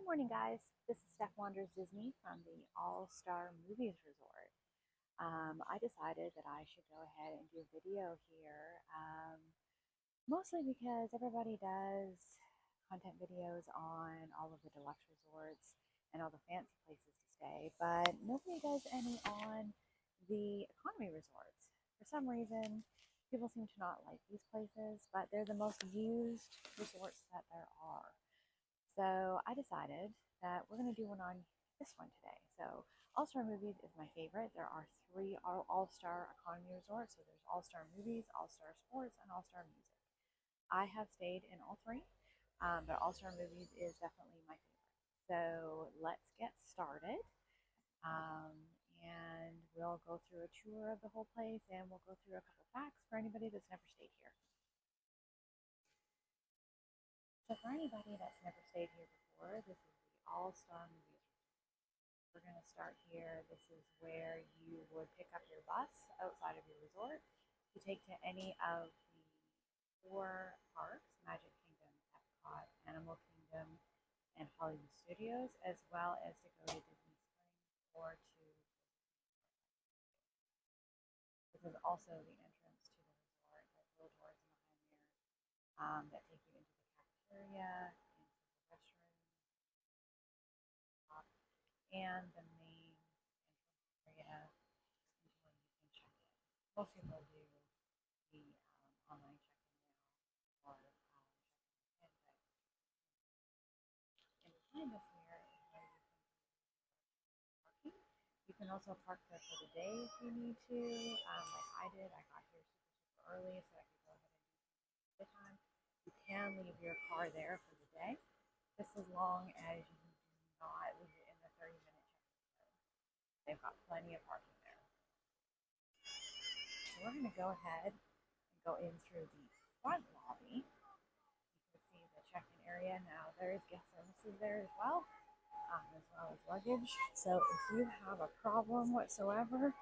Morning, guys. This is Steph Wanders Disney from the All-Star Movies Resort. I decided that I should go ahead and do a video here, mostly because everybody does content videos on all of the deluxe resorts and all the fancy places to stay, but nobody does any on the economy resorts. For some reason, people seem to not like these places, but they're the most used resorts that there are. So I decided that we're going to do one on this one today. So All-Star Movies is my favorite. There are three All-Star Economy resorts. So there's All-Star Movies, All-Star Sports, and All-Star Music. I have stayed in all three, but All-Star Movies is definitely my favorite. So let's get started. Um, and we'll go through a tour of the whole place, and we'll go through a couple facts for anybody that's never stayed here. So for anybody that's never stayed here before, this is the All-Star Movies. We're going to start here. This is where you would pick up your bus outside of your resort to take to any of the four parks: Magic Kingdom, Epcot, Animal Kingdom, and Hollywood Studios, as well as to go to Disney Springs or to This is also the entrance to the resort. There's little doors behind there that take you into the cafeteria, into the restroom, and the main entrance area into where you can check in. Most people do the online check-in now or check-in, but behind us here is where you can parking. You can also park there for the day if you need to, like I did. I got here super early so I could go ahead and do some the time. You can leave your car there for the day, just as long as you do not leave it in the 30-minute check-in zone. They've got plenty of parking there. So we're going to go ahead and go in through the front lobby. You can see the check-in area. Now there is guest services there as well as luggage. So if you have a problem whatsoever,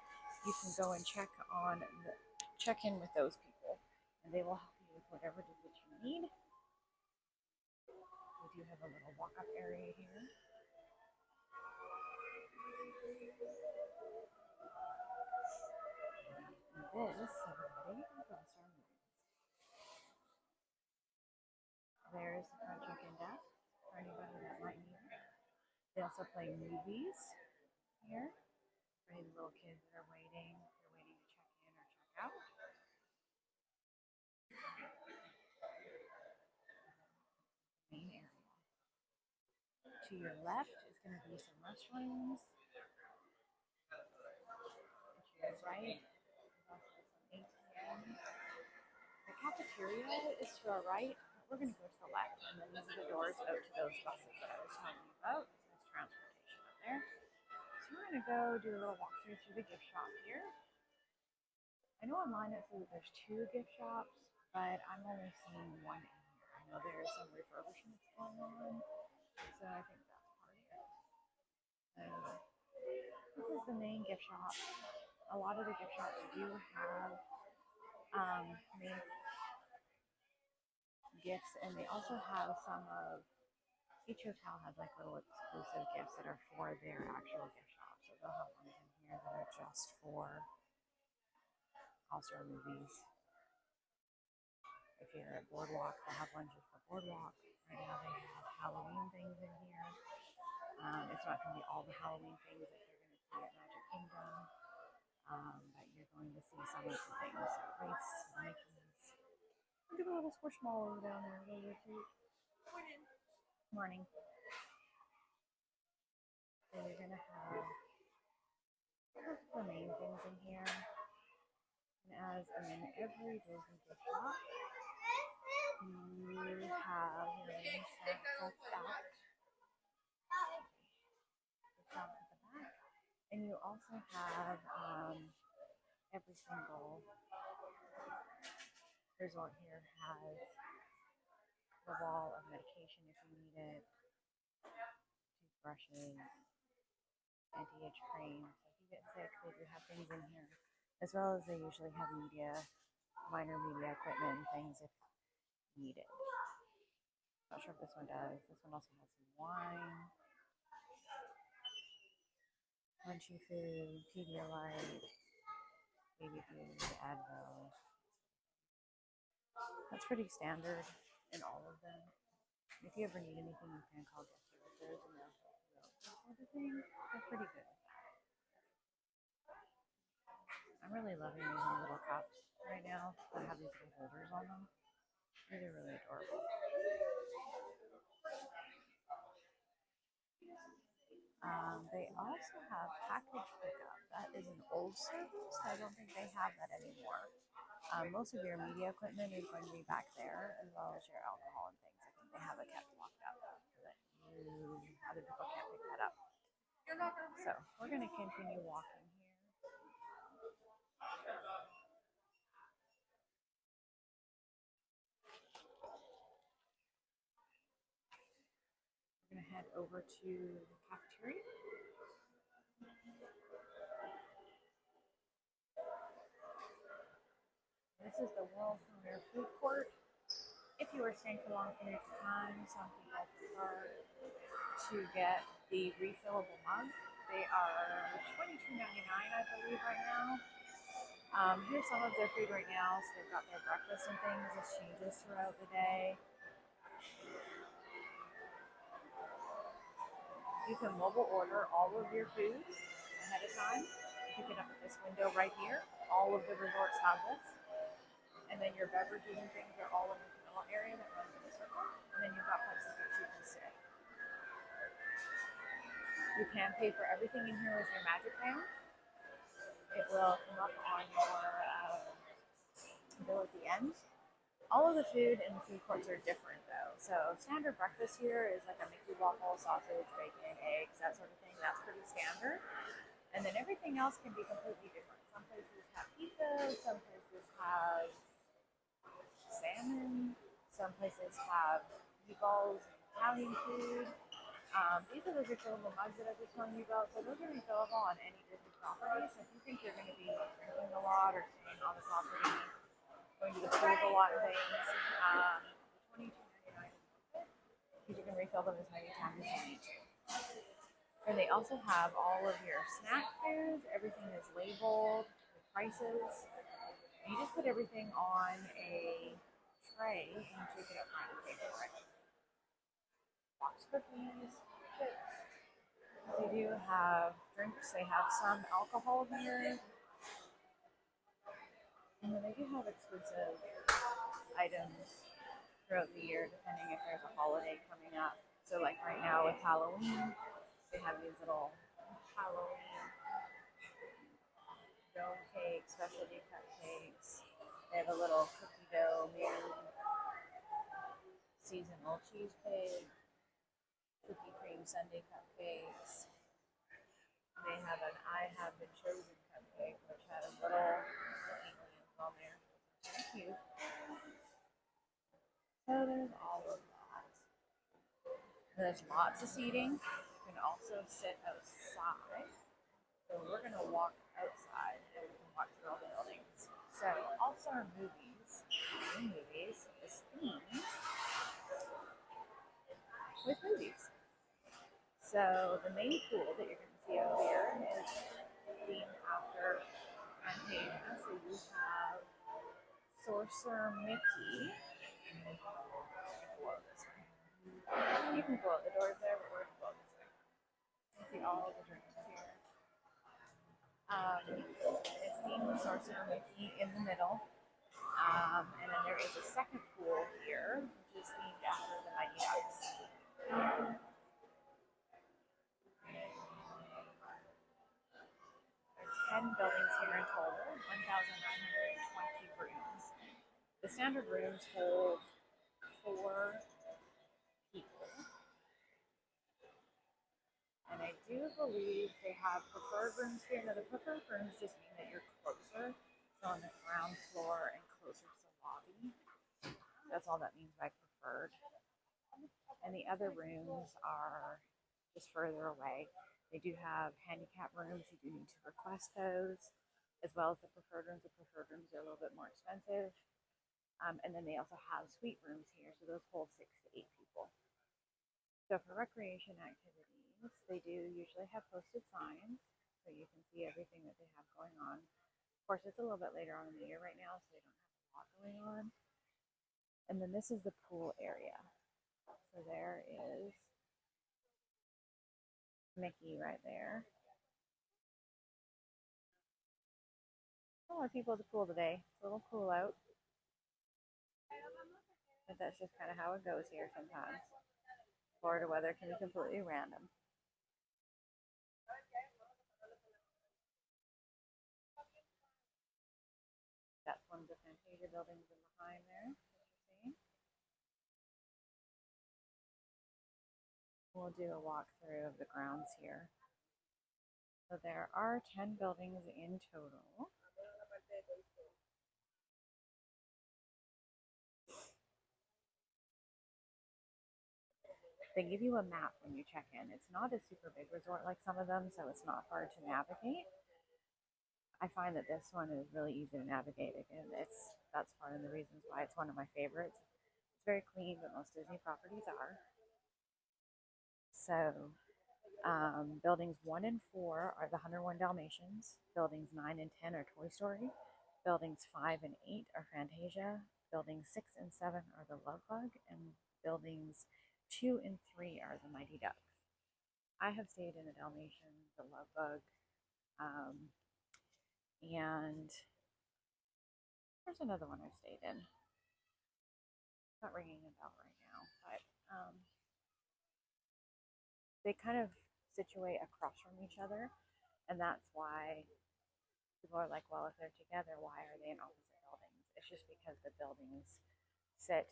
you can go and check in with those people, and they will help you with whatever it is that you need. We do have a little walk-up area here. And this, everybody, is All-Star Movies. There's the front check-in desk for anybody that might need it. They also play movies here for any little kids that are waiting. They're waiting to check in or check out. Main area. To your left is going to be some restrooms. To your right is also some ATMs. The cafeteria is to our right. We're going to go to the left, and then these are the doors out to those buses that I was telling you about. There's transportation up there. So we're going to go do a little walkthrough through the gift shop here. I know online it says that there's two gift shops, but I'm only seeing one in here. I know there's some refurbishments going on, so I think that's part of it. This is the main gift shop. A lot of the gift shops do have main gifts, and they also have some of each hotel has like little exclusive gifts that are for their actual gift shop. So they'll have ones in here that are just for All-Star Movies. If you're at Boardwalk, they'll have ones just for Boardwalk. Right now they have Halloween things in here. It's not going to be all the Halloween things that you're going to see at Magic Kingdom, but you're going to see some of the things. So Grace, Nikes. Look at the little squishmallow down there. Really cute. Morning. So you're going to have the main things in here. And as in every Disney gift shop, you have your main snacks at the back. And you also have every single resort here has the wall of medication if you need it, toothbrushes, anti-itch cream. So if you get sick, they do have things in here, as well as they usually have minor media equipment and things if needed. Not sure if this one does. This one also has some wine. Crunchy food, Pedialyte, baby food, Advil. That's pretty standard in all of them. If you ever need anything, you can call guest services and they'll help you out. Sort of thing. They're pretty good with that. I'm really loving these little cups right now that have these little holders on them. These are really adorable. They also have package pickup. That is an old service. I don't think they have that anymore. Most of your media equipment is going to be back there, as well as your alcohol and things. I think they have it kept locked up so that other people can't pick that up. So we're going to continue walking here. We're going to head over to the cafeteria. This is the World Premiere Food Court. If you are staying for long periods of time, some people prefer to get the refillable mug. They are $22.99, I believe, right now. Here's some of their food right now. So they've got their breakfast and things. This changes throughout the day. You can mobile order all of your food ahead of time. Pick it up at this window right here. All of the resorts have this. And then your beverages and things are all in the vanilla area that runs in a circle. And then you've got places that you can sit. You can pay for everything in here with your Magic Band. It will come up on your bill at the end. All of the food in the food courts are different though. So standard breakfast here is like a Mickey waffle, sausage, bacon, eggs, that sort of thing. That's pretty standard. And then everything else can be completely different. Some places have pizza, some places have salmon, some places have meatballs and Italian food. These are the refillable mugs that I was telling you about. So those are refillable on any Disney property. So if you think you're going to be drinking a lot or staying on the property, going to the pool a lot of things, $22.99 is worth it because you can refill them as many times as you need to. And they also have all of your snack foods. Everything is labeled with prices. You just put everything on a tray and you take it up front and pay for it. Box cookies, chips. They do have drinks. They have some alcohol here. And then they do have exclusive items throughout the year, depending if there's a holiday coming up. So like right now with Halloween, they have these little Halloween dough cakes, specialty cupcakes. They have a little cookie dough made seasonal cheesecake, cookie cream sundae cupcakes. They have an I Have Been Chosen cupcake, which has little aliens on there. It's cute. So there's all of that. There's lots of seating. You can also sit outside. So we're going to walk outside and we can walk through all the buildings. So All-Star Movies is themed with movies. So the main pool that you're going to see out here is themed after Fantasia. So you have Sorcerer Mickey. You can go out the doors there, but we're going to go this way. You can see all of the drinks here. It's themed with Sorcerer Mickey in the middle. And then there is a second pool here, which is themed after the Mighty Ducks. There are 10 buildings here in total, 1,920 rooms. The standard rooms hold 4 people. And I do believe they have preferred rooms here. Now, the preferred rooms just mean that you're closer, so on the ground floor and closer to the lobby. That's all that means by preferred. And the other rooms are just further away. They do have handicap rooms. You do need to request those, as well as the preferred rooms. The preferred rooms are a little bit more expensive. And then they also have suite rooms here, so those hold 6 to 8 people. So for recreation activities, they do usually have posted signs. so you can see everything that they have going on. Of course, it's a little bit later on in the year right now, so they don't have a lot going on. And then this is the pool area. So there is Mickey right there. A lot of people at the pool today. It's a little cool out. But that's just kind of how it goes here sometimes. Florida weather can be completely random. That's one of the Fantasia buildings in behind there that you're seeing. We'll do a walkthrough of the grounds here. So there are 10 buildings in total. They give you a map when you check in. It's not a super big resort like some of them, so it's not hard to navigate. I find that this one is really easy to navigate, and that's part of the reasons why it's one of my favorites. It's very clean, but most Disney properties are. So buildings 1 and 4 are the 101 Dalmatians. Buildings 9 and 10 are Toy Story. Buildings 5 and 8 are Fantasia. Buildings 6 and 7 are the Love Bug. And buildings 2 and 3 are the Mighty Ducks. I have stayed in the Dalmatian, the Love Bug, and there's another one I've stayed in. It's not ringing a bell right now, but they kind of situate across from each other, and that's why people are like, well, if they're together, why are they in opposite buildings? It's just because the buildings sit,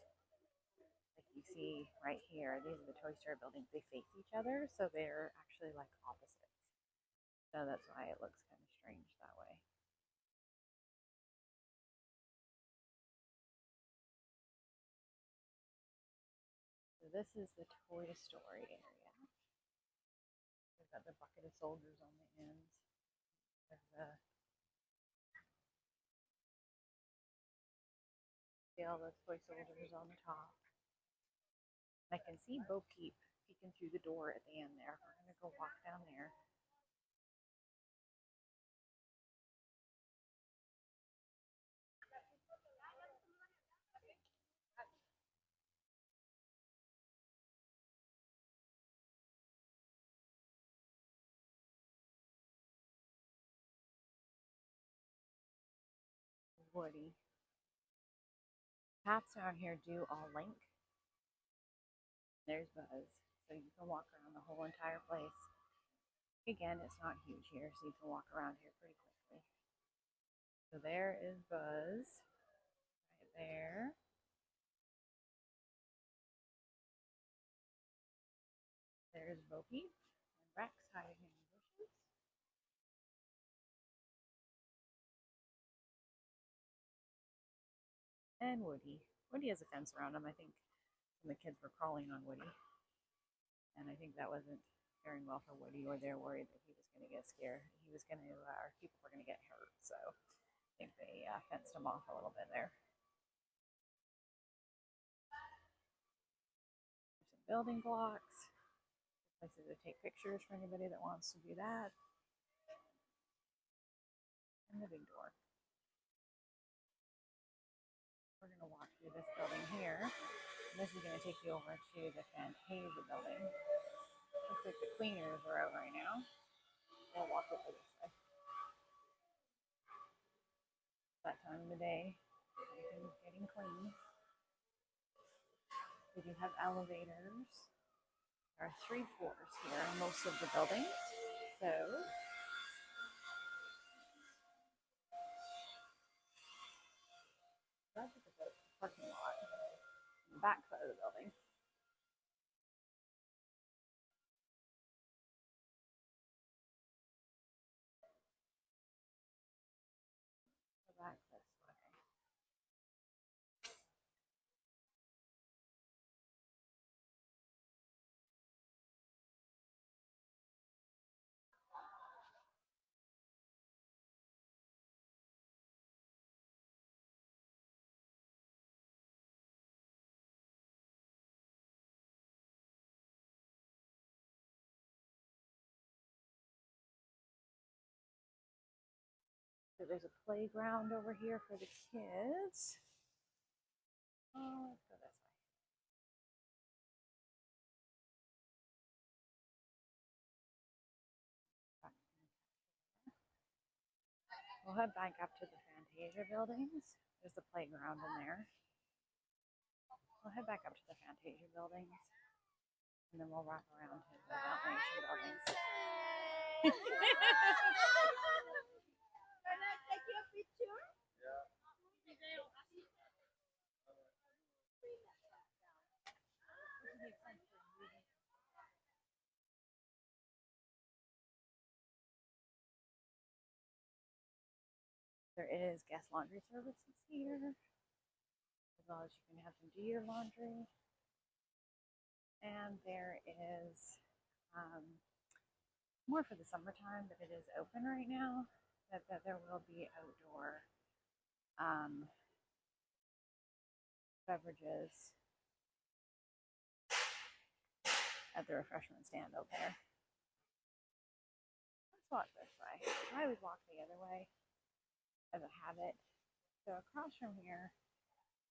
like you see right here, these are the Toy Story buildings, they face each other, so they're actually like opposites. So that's why it looks kind of strange that way. So this is the Toy Story area. We've got the bucket of soldiers on the ends. There's a all those toy soldiers on the top. I can see Bo Peep peeking through the door at the end there. We're gonna go walk down there. Woody. Paths down here do all link. There's Buzz. So you can walk around the whole entire place. Again, it's not huge here, so you can walk around here pretty quickly. So there is Buzz. Right there. There's Bo Peep and Rex hiding in the bushes. And Woody. Woody has a fence around him. I think some of the kids were crawling on Woody. And I think that wasn't faring well for Woody, or they're worried that he was going to get scared. He was going to, or people were going to get hurt. So I think they fenced him off a little bit there. There's some building blocks, places to take pictures for anybody that wants to do that. And the big door. We're going to walk through this building here. And this is going to take you over to the Fantasia building. Looks like the cleaners are out right now. We'll walk over this way. That time of the day, everything's getting clean. We do have elevators. There are 3 floors here in most of the buildings. So that's the parking lot on the back side of the building. Go back this way. So there's a playground over here for the kids. Oh, let's go this way. We'll head back up to the Fantasia buildings. There's the playground in there. We'll head back up to the Fantasia buildings, and then we'll wrap around to the Dalmatian buildings. Can I take your picture? There is guest laundry services here, as well as you can have them do your laundry. And there is more for the summertime, but it is open right now. That there will be outdoor beverages at the refreshment stand over there. Let's walk this way. I always walk the other way as a habit. So across from here,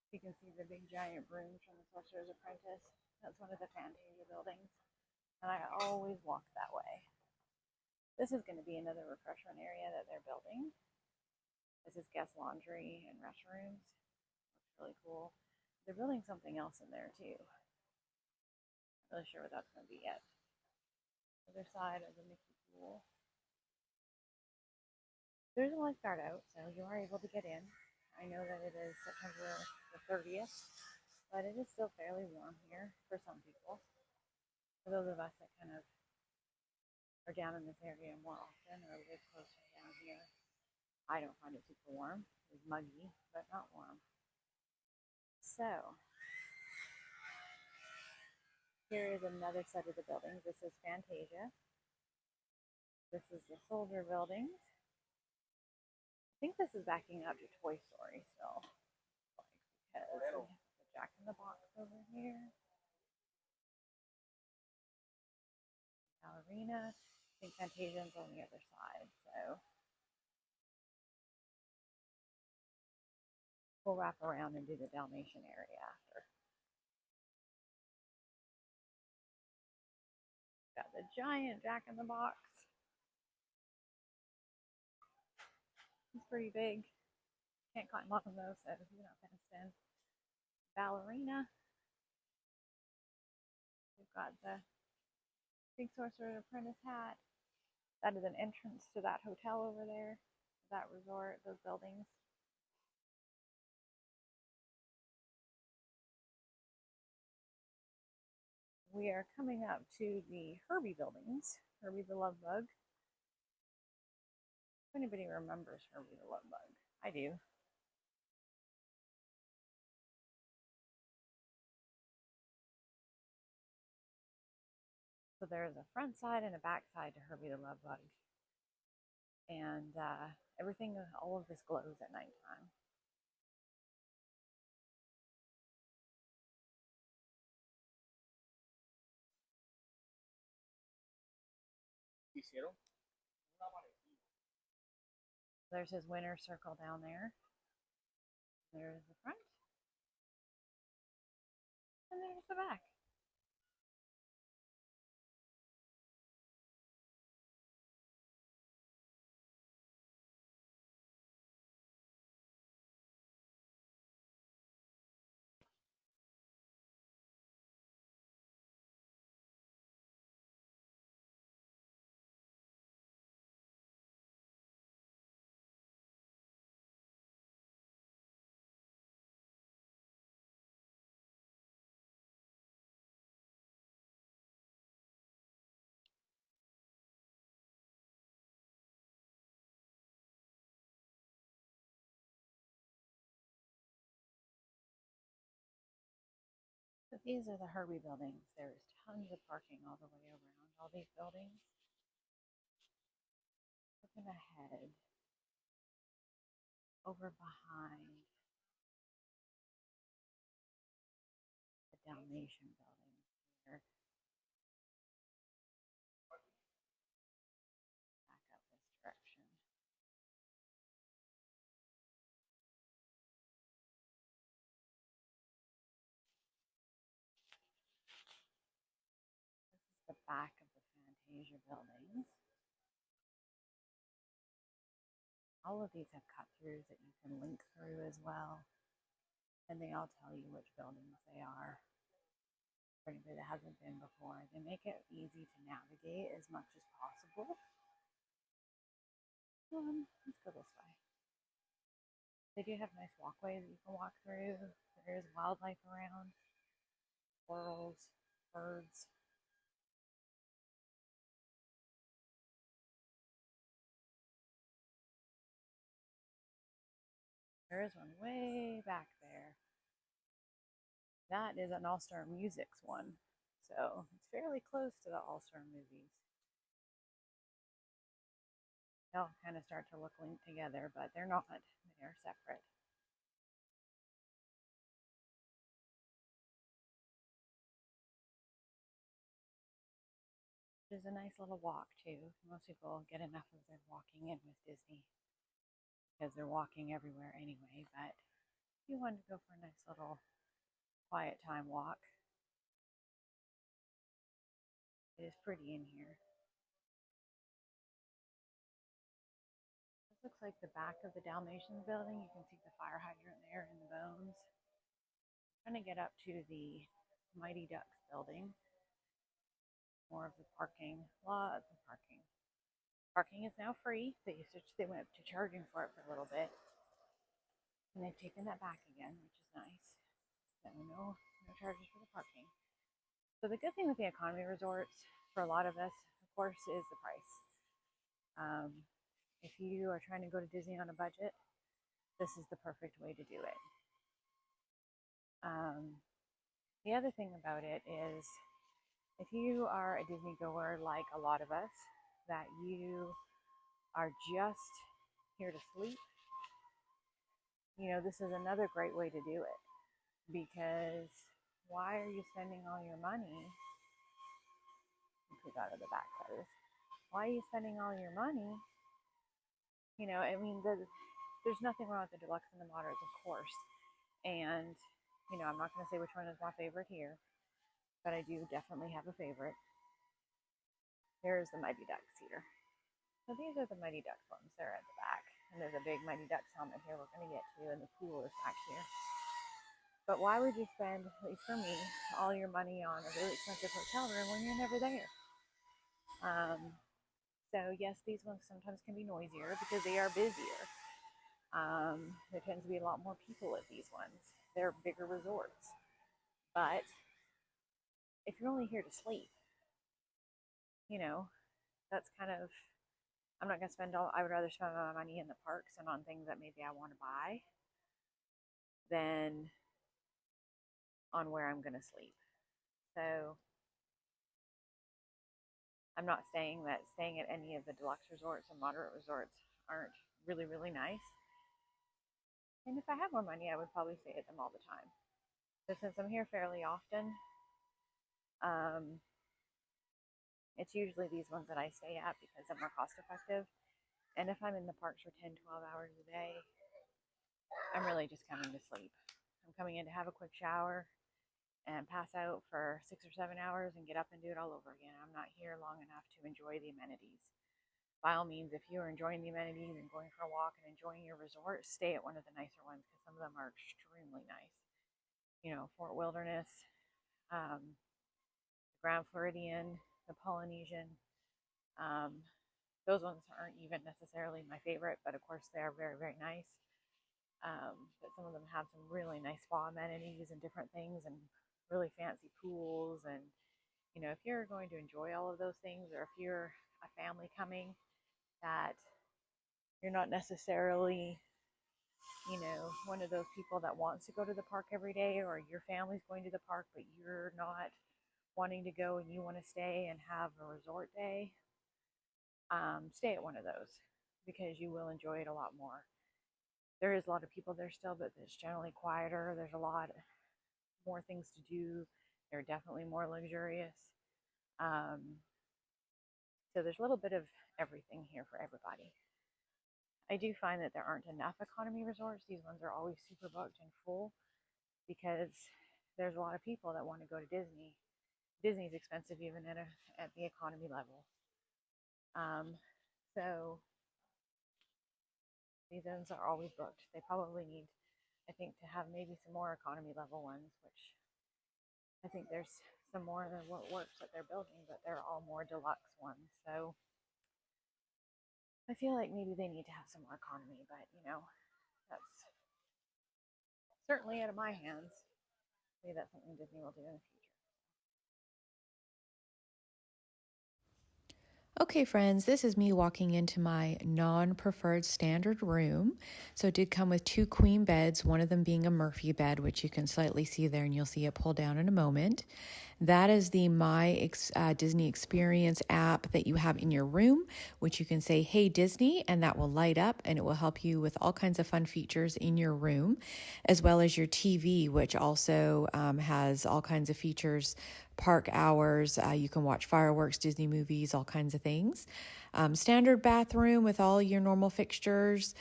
you can see the big giant rooms from the Sorcerer's Apprentice. That's one of the Fantasia buildings. And I always walk that way. This is going to be another refreshment area that they're building. This is guest laundry and restrooms. Looks really cool. They're building something else in there too. Not really sure what that's going to be yet. Other side of the Mickey pool. There's a lifeguard out, so you are able to get in. I know that it is September the 30th, but it is still fairly warm here for some people. For those of us that kind of are down in this area more often or live closer down here, I don't find it super warm. It's muggy, but not warm. So, here is another set of the buildings. This is Fantasia. This is the Soldier buildings. I think this is backing up to Toy Story still. Because we have the Jack in the Box over here. Ballerina. I think Fantasia's on the other side, so we'll wrap around and do the Dalmatian area after. Got the giant Jack in the Box. It's pretty big. Can't climb up on those, so you're not fenced in. Ballerina. We've got the Big Sorcerer's Apprentice hat. That is an entrance to that hotel over there, that resort, those buildings. We are coming up to the Herbie buildings. Herbie the Love Bug. If anybody remembers Herbie the Love Bug, I do. So there's a front side and a back side to Herbie the Love Bug. And everything, all of this glows at nighttime. There's his winner circle down there. There's the front. And there's the back. But these are the Herbie buildings. There's tons of parking all the way around all these buildings. We're going to head over behind the Dalmatian building here. Back up this direction. back of the Fantasia buildings. All of these have cut-throughs that you can link through as well, and they all tell you which buildings they are. For anybody that hasn't been before, they make it easy to navigate as much as possible. Let's go this way. They do have nice walkways that you can walk through. There is wildlife around, squirrels, birds. There is one way back there. That is an All-Star Music's one. So it's fairly close to the All-Star movies. They'll kind of start to look linked together, but they're not. They're separate. It is a nice little walk too. Most people get enough of their walking in with Disney because they're walking everywhere anyway, but if you want to go for a nice little quiet time walk, it is pretty in here. This looks like the back of the Dalmatians building. You can see the fire hydrant there in the bones. I'm trying to get up to the Mighty Ducks building. More of the parking, lots of parking. Parking is now free. They went to charging for it for a little bit, and they've taken that back again, which is nice. So no charges for the parking. So the good thing with the economy resorts for a lot of us, of course, is the price. If you are trying to go to Disney on a budget, this is the perfect way to do it. The other thing about it is if you are a Disney goer like a lot of us, that you are just here to sleep, this is another great way to do it, because why are you spending all your money? Click out of the back clothes. Why are you spending all your money? There's nothing wrong with the deluxe and the moderates, of course. And, I'm not going to say which one is my favorite here, but I do definitely have a favorite. Here's the Mighty Ducks here. So these are the Mighty Ducks ones. They're at the back. And there's a big Mighty Ducks helmet here we're going to get to, and the pool is back here. But why would you spend, at least for me, all your money on a really expensive hotel room when you're never there? So yes, these ones sometimes can be noisier because they are busier. There tends to be a lot more people at these ones. They're bigger resorts. But if you're only here to sleep, that's kind of, I'm not going to I would rather spend my money in the parks and on things that maybe I want to buy than on where I'm going to sleep. So I'm not saying that staying at any of the deluxe resorts and moderate resorts aren't really, really nice. And if I had more money, I would probably stay at them all the time. So since I'm here fairly often, it's usually these ones that I stay at because they're more cost effective. And if I'm in the parks for 10, 12 hours a day, I'm really just coming to sleep. I'm coming in to have a quick shower and pass out for 6 or 7 hours and get up and do it all over again. I'm not here long enough to enjoy the amenities. By all means, if you are enjoying the amenities and going for a walk and enjoying your resort, stay at one of the nicer ones because some of them are extremely nice. Fort Wilderness, the Grand Floridian, the Polynesian. Those ones aren't even necessarily my favorite, but of course they are very, very nice. But some of them have some really nice spa amenities and different things and really fancy pools. And, if you're going to enjoy all of those things, or if you're a family coming that you're not necessarily, one of those people that wants to go to the park every day, or your family's going to the park, but you're not wanting to go and you want to stay and have a resort day, stay at one of those because you will enjoy it a lot more. There is a lot of people there still, but it's generally quieter. There's a lot more things to do. They're definitely more luxurious. So there's a little bit of everything here for everybody. I do find that there aren't enough economy resorts. These ones are always super booked and full because there's a lot of people that want to go to Disney, Disney's expensive even at the economy level. So these zones are always booked. They probably need, I think, to have maybe some more economy level ones, which I think there's some more than what works that they're building, but they're all more deluxe ones. So I feel like maybe they need to have some more economy, but that's certainly out of my hands. Maybe that's something Disney will do in the future. Okay, friends, this is me walking into my non-preferred standard room. So it did come with 2 queen beds, one of them being a Murphy bed, which you can slightly see there, and you'll see it pull down in a moment. That is the Disney Experience app that you have in your room, which you can say, "Hey Disney," and that will light up, and it will help you with all kinds of fun features in your room, as well as your TV, which also has all kinds of features, park hours. You can watch fireworks, Disney movies, all kinds of things. Standard bathroom with all your normal fixtures.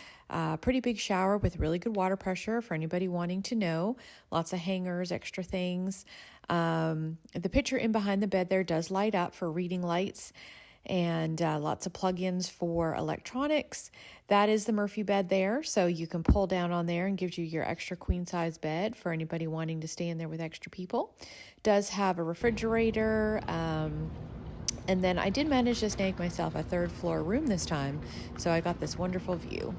Pretty big shower with really good water pressure for anybody wanting to know. Lots of hangers, extra things. The picture in behind the bed there does light up for reading lights, and lots of plug-ins for electronics. That is the Murphy bed there, so you can pull down on there and gives you your extra queen size bed for anybody wanting to stay in there with extra people. Does have a refrigerator, and then I did manage to snag myself a 3rd floor room this time, so I got this wonderful view.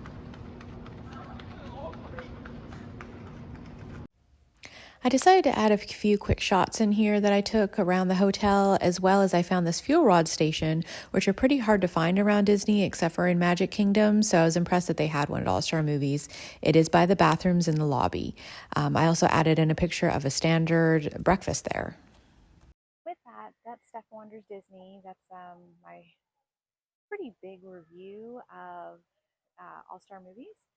I decided to add a few quick shots in here that I took around the hotel, as well as I found this fuel rod station, which are pretty hard to find around Disney except for in Magic Kingdom. So I was impressed that they had one at All Star Movies. It is by the bathrooms in the lobby. I also added in a picture of a standard breakfast there. With that, that's Steph Wonders Disney. That's my pretty big review of All Star Movies.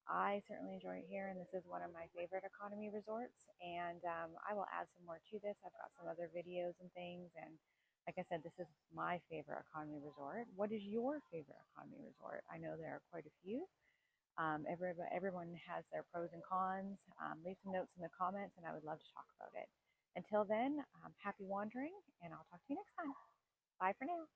I certainly enjoy it here, and this is one of my favorite economy resorts. And I will add some more to this. I've got some other videos and things. And like I said, this is my favorite economy resort. What is your favorite economy resort? I know there are quite a few. Everyone has their pros and cons. Leave some notes in the comments, and I would love to talk about it. Until then, happy wandering, and I'll talk to you next time. Bye for now.